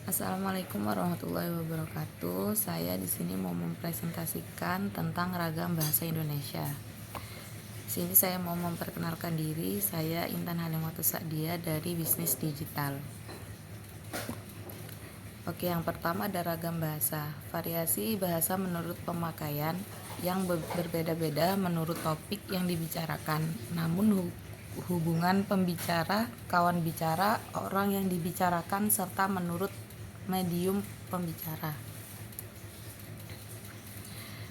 Assalamualaikum warahmatullahi wabarakatuh. Saya di sini mau mempresentasikan tentang ragam bahasa Indonesia. Di sini saya mau memperkenalkan diri. Saya Intan Halimatus Sa'dia dari Bisnis Digital. Oke, yang pertama ada ragam bahasa. Variasi bahasa menurut pemakaian yang berbeda-beda menurut topik yang dibicarakan. Namun hubungan pembicara, kawan bicara, orang yang dibicarakan, serta menurut medium pembicara.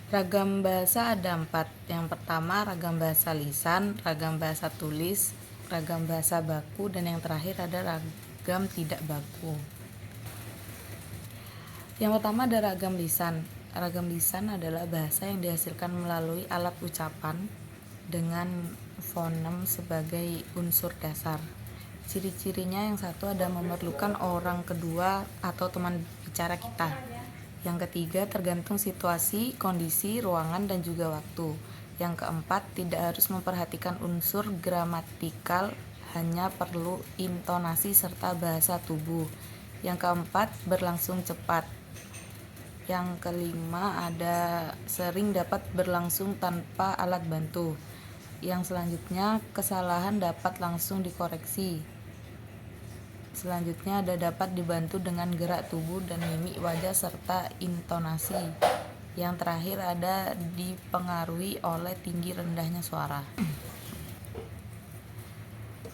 Ragam bahasa ada 4. Yang pertama ragam bahasa lisan, ragam bahasa tulis, ragam bahasa baku, dan yang terakhir ada ragam tidak baku. Yang pertama ada ragam lisan. Ragam lisan adalah bahasa yang dihasilkan melalui alat ucapan dengan fonem sebagai unsur dasar. Ciri-cirinya yang satu ada memerlukan orang kedua atau teman bicara kita. Yang ketiga tergantung situasi, kondisi, ruangan, dan juga waktu. Yang keempat tidak harus memperhatikan unsur gramatikal, hanya perlu intonasi serta bahasa tubuh. Yang keempat berlangsung cepat. Yang kelima ada sering dapat berlangsung tanpa alat bantu. Yang selanjutnya kesalahan dapat langsung dikoreksi. Selanjutnya ada dapat dibantu dengan gerak tubuh dan mimik wajah serta intonasi. Yang terakhir ada dipengaruhi oleh tinggi rendahnya suara.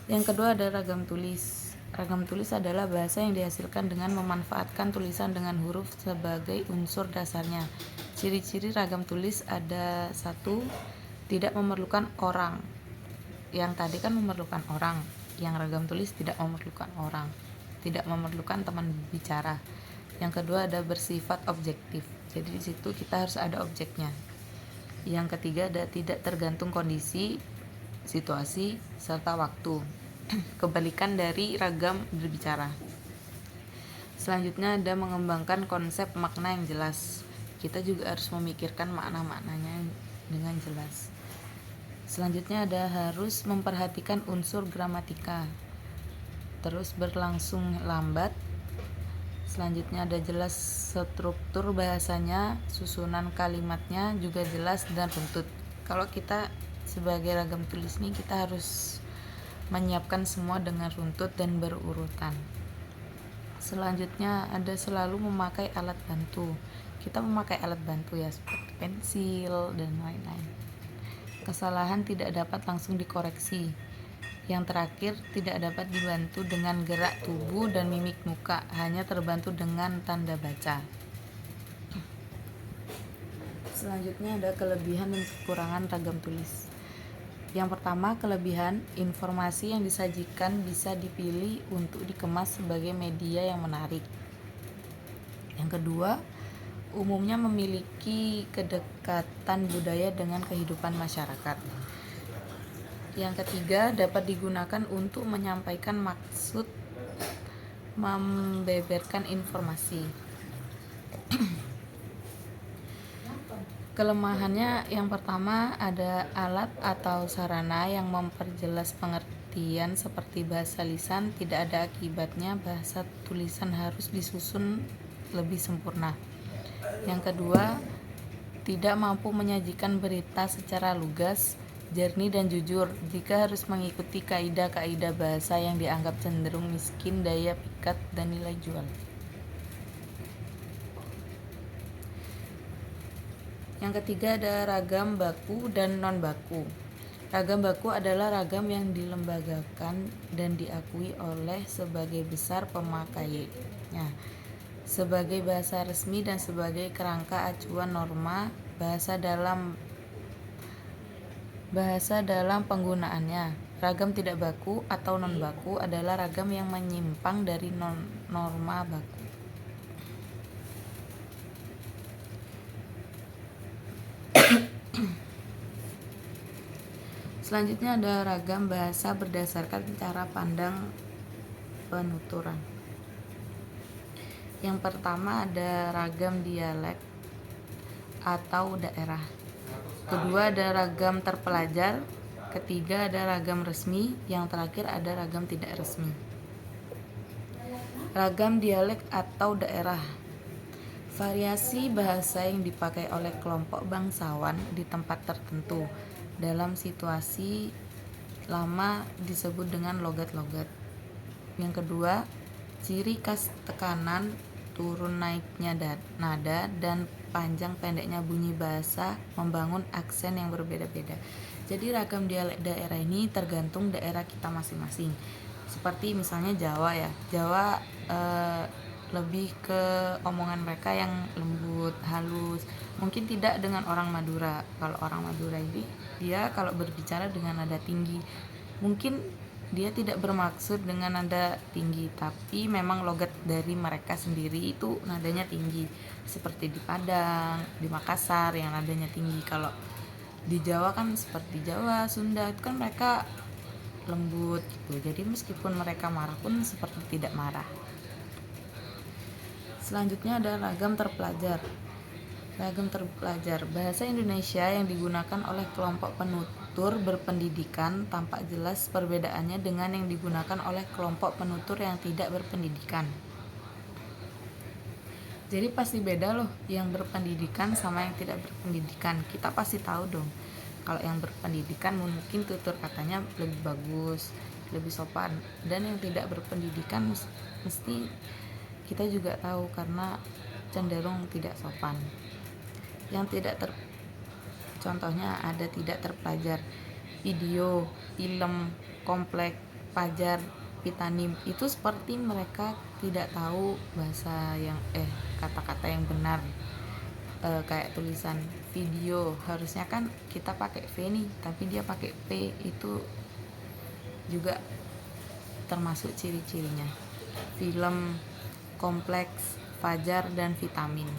Yang kedua ada ragam tulis. Ragam tulis adalah bahasa yang dihasilkan dengan memanfaatkan tulisan dengan huruf sebagai unsur dasarnya. Ciri-ciri ragam tulis ada 1. Tidak memerlukan orang. Yang tadi kan memerlukan orang. Yang ragam tulis tidak memerlukan orang, tidak memerlukan teman bicara. Yang kedua ada bersifat objektif. Jadi di situ kita harus ada objeknya. Yang ketiga ada tidak tergantung kondisi, situasi, serta waktu. Kebalikan dari ragam berbicara. Selanjutnya ada mengembangkan konsep makna yang jelas. Kita juga harus memikirkan makna-maknanya dengan jelas. Selanjutnya ada harus memperhatikan unsur gramatika. Terus berlangsung lambat. Selanjutnya ada jelas struktur bahasanya, susunan kalimatnya juga jelas dan runtut. Kalau kita sebagai ragam tulis ini kita harus menyiapkan semua dengan runtut dan berurutan. Selanjutnya ada selalu memakai alat bantu. Kita memakai alat bantu ya seperti pensil dan lain-lain. Kesalahan tidak dapat langsung dikoreksi. Yang terakhir tidak dapat dibantu dengan gerak tubuh dan mimik muka, hanya terbantu dengan tanda baca. Selanjutnya ada kelebihan dan kekurangan ragam tulis. Yang pertama, kelebihan, informasi yang disajikan bisa dipilih untuk dikemas sebagai media yang menarik. Yang kedua, umumnya memiliki kedekatan budaya dengan kehidupan masyarakat. Yang ketiga, dapat digunakan untuk menyampaikan maksud, membeberkan informasi. Kelemahannya yang pertama ada alat atau sarana yang memperjelas pengertian seperti bahasa lisan tidak ada akibatnya, bahasa tulisan harus disusun lebih sempurna. Yang kedua, tidak mampu menyajikan berita secara lugas, jernih dan jujur jika harus mengikuti kaidah-kaidah bahasa yang dianggap cenderung miskin daya pikat dan nilai jual. Yang ketiga ada ragam baku dan non-baku. Ragam baku adalah ragam yang dilembagakan dan diakui oleh sebagai besar pemakainya sebagai bahasa resmi dan sebagai kerangka acuan norma bahasa dalam penggunaannya. Ragam tidak baku atau non-baku adalah ragam yang menyimpang dari norma baku. Selanjutnya ada ragam bahasa berdasarkan cara pandang penuturan. Yang pertama ada ragam dialek atau daerah. Kedua ada ragam terpelajar. Ketiga ada ragam resmi. Yang terakhir ada ragam tidak resmi. Ragam dialek atau daerah. Variasi bahasa yang dipakai oleh kelompok bangsawan di tempat tertentu dalam situasi lama disebut dengan logat-logat. Yang kedua, ciri khas tekanan, turun naiknya nada, dan panjang pendeknya bunyi bahasa membangun aksen yang berbeda-beda. Jadi ragam dialek daerah ini tergantung daerah kita masing-masing. Seperti misalnya Jawa ya, Jawa lebih ke omongan mereka yang lembut, halus. Mungkin tidak dengan orang Madura. Kalau orang Madura ini dia kalau berbicara dengan nada tinggi, mungkin dia tidak bermaksud dengan nada tinggi, tapi memang logat dari mereka sendiri itu nadanya tinggi. Seperti di Padang, di Makassar yang nadanya tinggi. Kalau di Jawa kan seperti Jawa, Sunda itu kan mereka lembut gitu. Jadi meskipun mereka marah pun seperti tidak marah. Selanjutnya ada ragam terpelajar. Ragam terpelajar, bahasa Indonesia yang digunakan oleh kelompok penutur berpendidikan tampak jelas perbedaannya dengan yang digunakan oleh kelompok penutur yang tidak berpendidikan. Jadi pasti beda loh yang berpendidikan sama yang tidak berpendidikan. Kita pasti tahu dong. Kalau yang berpendidikan mungkin tutur katanya lebih bagus, lebih sopan, dan yang tidak berpendidikan mesti kita juga tahu karena cenderung tidak sopan. Yang tidak contohnya ada tidak terpelajar, video, film, komplek, pajar, pitanim, itu seperti mereka tidak tahu bahasa yang kata-kata yang benar. Kayak tulisan video harusnya kan kita pakai V nih, tapi dia pakai P, itu juga termasuk ciri-cirinya. Film, kompleks, fajar, dan vitamin,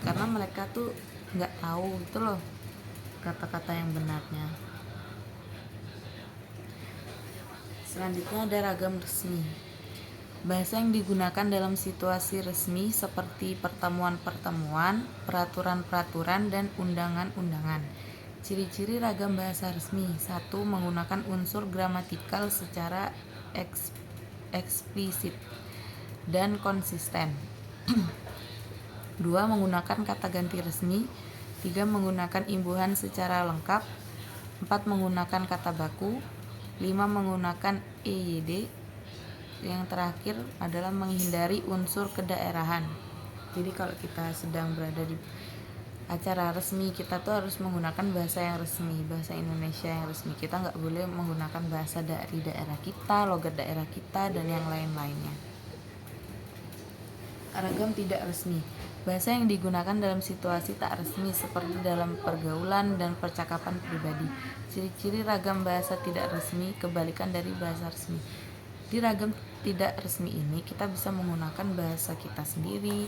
karena mereka tuh nggak tahu gitu loh kata-kata yang benarnya. Selanjutnya ada ragam resmi. Bahasa yang digunakan dalam situasi resmi seperti pertemuan-pertemuan, peraturan-peraturan, dan undangan-undangan. Ciri-ciri ragam bahasa resmi. 1. Menggunakan unsur gramatikal secara eksplisit dan konsisten. 2. Menggunakan kata ganti resmi. 3. Menggunakan imbuhan secara lengkap. 4. Menggunakan kata baku. 5. Menggunakan EYD. Yang terakhir adalah menghindari unsur kedaerahan. Jadi kalau kita sedang berada di acara resmi, kita tuh harus menggunakan bahasa yang resmi, bahasa Indonesia yang resmi. Kita nggak boleh menggunakan bahasa dari daerah kita, logat daerah kita, dan yang lain-lainnya. Ragam tidak resmi. Bahasa yang digunakan dalam situasi tak resmi seperti dalam pergaulan dan percakapan pribadi. Ciri-ciri ragam bahasa tidak resmi kebalikan dari bahasa resmi. Di ragam tidak resmi ini kita bisa menggunakan bahasa kita sendiri,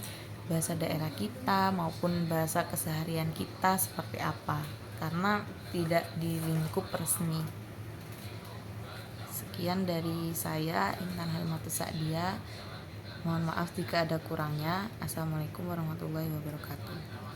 bahasa daerah kita, maupun bahasa keseharian kita seperti apa, karena tidak di lingkup resmi. Sekian dari saya, Intan Helmatus Sa'dia. Mohon maaf jika ada kurangnya. Assalamualaikum warahmatullahi wabarakatuh.